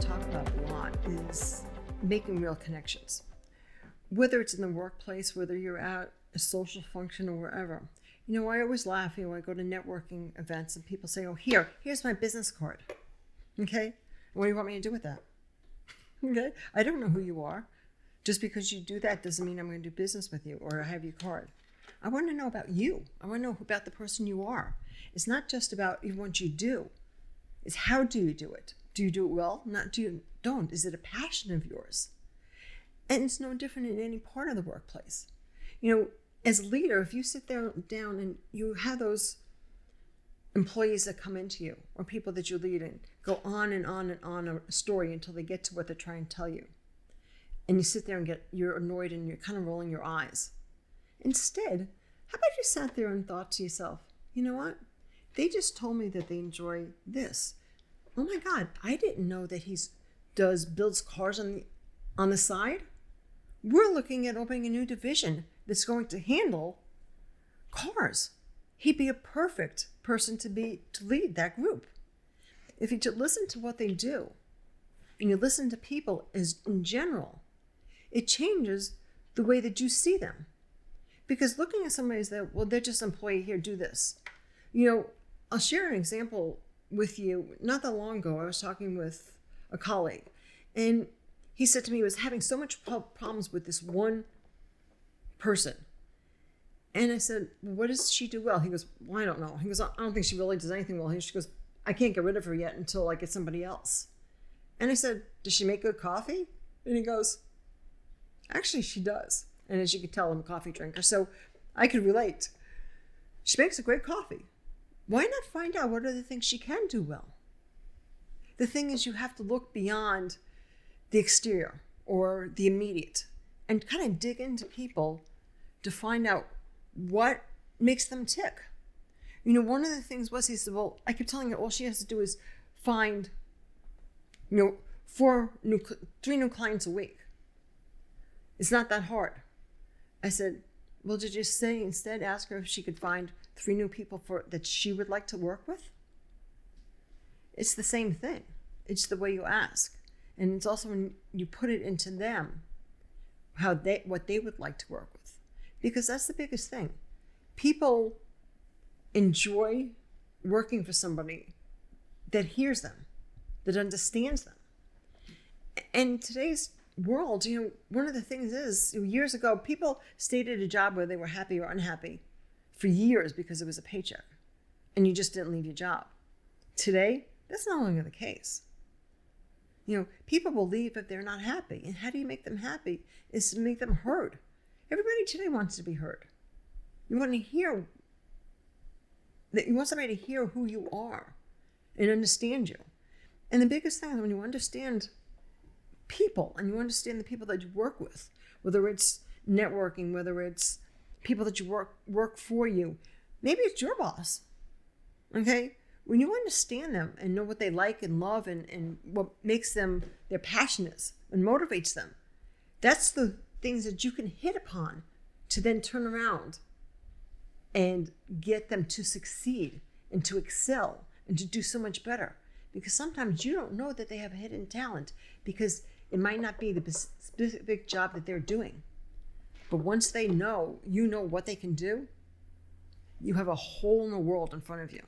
talk about a lot is making real connections. Whether it's in the workplace, whether you're at a social function or wherever. You know, I always laugh, when I go to networking events and people say, oh, here's my business card. Okay? What do you want me to do with that? Okay? I don't know who you are. Just because you do that doesn't mean I'm going to do business with you or have your card. I want to know about you. I want to know about the person you are. It's not just about what you do. It's how do you do it? Do you do it well? Don't. Is it a passion of yours? And it's no different in any part of the workplace. You know, as a leader, if you sit there down and you have those employees that come into you or people that you lead and go on and on and on a story until they get to what they're trying to tell you. And you sit there and you're annoyed and you're kind of rolling your eyes. Instead, how about you sat there and thought to yourself, you know what? They just told me that they enjoy this. Oh my God, I didn't know that he builds cars on the side. We're looking at opening a new division that's going to handle cars. He'd be a perfect person to lead that group. If you listen to what they do and you listen to people as in general, it changes the way that you see them. Because looking at somebody as that, well, they're just an employee here, do this. You know, I'll share an example with you. Not that long ago, I was talking with a colleague, and he said to me he was having so much problems with this one person. And I said, well, what does she do well? He goes, well, I don't know. He goes, I don't think she really does anything well. She goes, I can't get rid of her yet until I get somebody else. And I said, does she make good coffee? And he goes, actually, she does. And as you could tell, I'm a coffee drinker, so I could relate. She makes a great coffee. Why not find out what are the things she can do well? The thing is, you have to look beyond the exterior or the immediate and kind of dig into people to find out what makes them tick. You know, one of the things was, he said, well, I kept telling her all she has to do is find, 3 new clients a week. It's not that hard. I said, well, did you say instead ask her if she could find 3 new people that she would like to work with? It's the same thing. It's the way you ask. And it's also when you put it into them, what they would like to work with. Because that's the biggest thing. People enjoy working for somebody that hears them, that understands them. And today's world, one of the things is, years ago, people stayed at a job where they were happy or unhappy for years because it was a paycheck, and you just didn't leave your job. Today, that's no longer the case. People will leave if they're not happy. And how do you make them happy? Is to make them heard. Everybody today wants to be heard. You want somebody to hear who you are and understand you. And the biggest thing is when you understand people and you understand the people that you work with, whether it's networking, whether it's people that you work for you, maybe it's your boss. Okay? When you understand them and know what they like and love and what makes them, their passion is and motivates them, that's the things that you can hit upon to then turn around and get them to succeed and to excel and to do so much better. Because sometimes you don't know that they have a hidden talent because it might not be the specific job that they're doing. But once they know, what they can do, you have a whole new world in front of you.